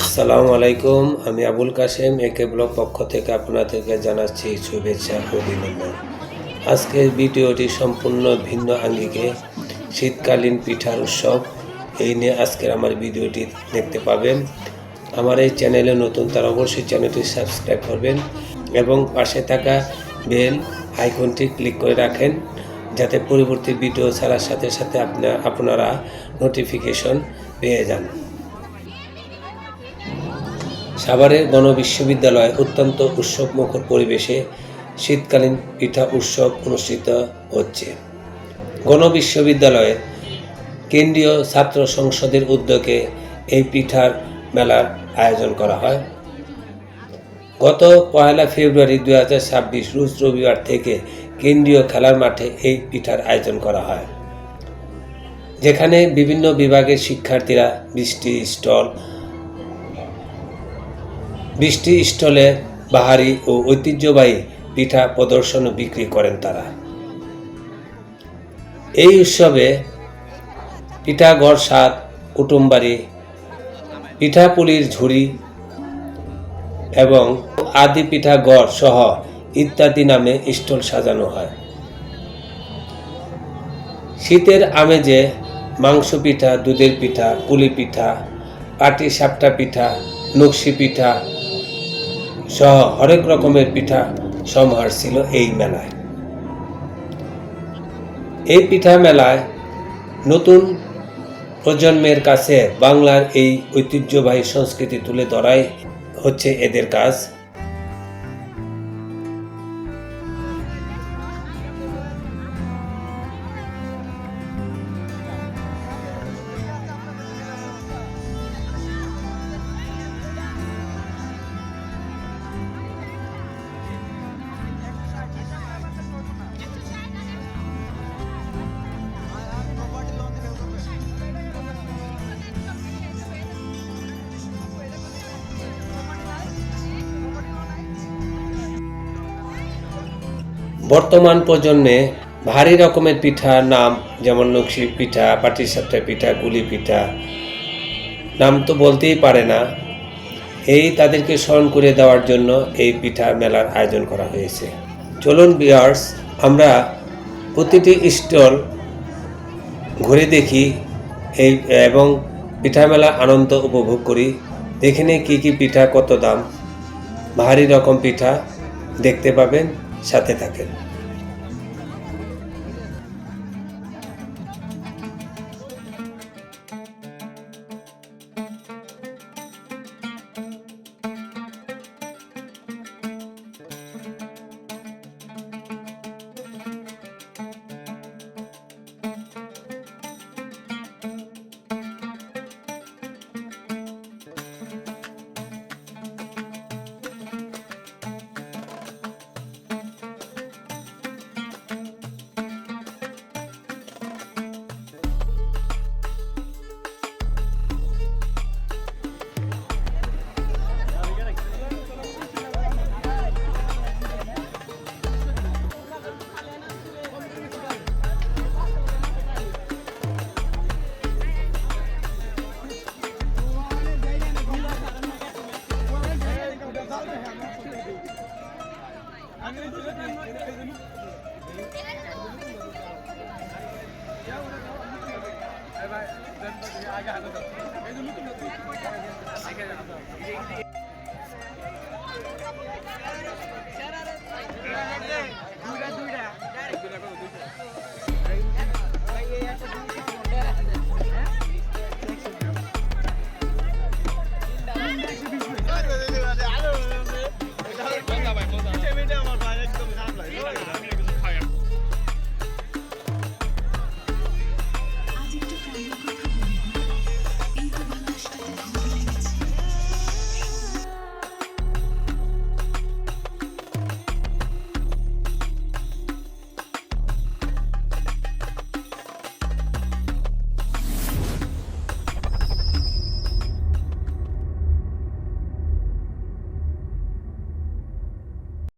আসসালামু আলাইকুম। আমি আবুল কাশেম একে ব্লগ পক্ষ থেকে আপনাদেরকে জানাচ্ছি শুভেচ্ছা ও অভিনন্দন। আজকের ভিডিওটি সম্পূর্ণ ভিন্ন আঙ্গিকে শীতকালীন পিঠার উৎসব এই নিয়ে আজকের আমার ভিডিওটি দেখতে পাবেন। আমার এই চ্যানেলে নতুন তারা অবশ্যই চ্যানেলটি সাবস্ক্রাইব করবেন এবং পাশে থাকা বেল আইকনটি ক্লিক করে রাখেন যাতে পরবর্তী ভিডিও ছাড়ার সাথে সাথে আপনারা নোটিফিকেশন পেয়ে যান। সাভারের গণবিশ্ববিদ্যালয়ে অত্যন্ত উৎসবমুখর পরিবেশে শীতকালীন পিঠা উৎসব অনুষ্ঠিত হচ্ছে। গণবিশ্ববিদ্যালয়ের কেন্দ্রীয় ছাত্র সংসদের উদ্যোগে এই পিঠার মেলার আয়োজন করা হয়। গত 1 ফেব্রুয়ারি 2026 রোজ রবিবার থেকে কেন্দ্রীয় খেলার মাঠে এই পিঠার আয়োজন করা হয়, যেখানে বিভিন্ন বিভাগের শিক্ষার্থীরা 20টি স্টলে বাহারি ও ঐতিহ্যবাহী পিঠা প্রদর্শন ও বিক্রি করেন তারা। এই উৎসবে পিঠাগড় স্বাদ, কুটুমবাড়ি, পিঠাপুলির ঝুড়ি এবং আদি পিঠাগড় সহ ইত্যাদি নামে স্টল সাজানো হয়। শীতের আমেজে মাংস পিঠা, দুধের পিঠা, পুলি পিঠা, পাটি সাপটা পিঠা, নকশি পিঠা সহ হরেক রকমের পিঠা সমাহার ছিল এই মেলায়। এই পিঠা মেলায় নতুন প্রজন্মের কাছে বাংলার এই ঐতিহ্যবাহী সংস্কৃতি তুলে ধরাই হচ্ছে এদের কাজ। বর্তমান প্রজন্মে ভারী রকমের পিঠার নাম যেমন নকশি পিঠা, পাটিসাপটা পিঠা, গুলি পিঠা নাম তো বলতেই পারে না। এই তাদেরকে স্মরণ করে দেওয়ার জন্য এই পিঠা মেলার আয়োজন করা হয়েছে। চলুন ভিউয়ার্স, আমরা প্রতিটি স্টল ঘুরে দেখি এবং পিঠা মেলা আনন্দ উপভোগ করি। দেখে নিই কী কী পিঠা, কত দাম। ভারী রকম পিঠা দেখতে পাবেন, সাথে থাকেন।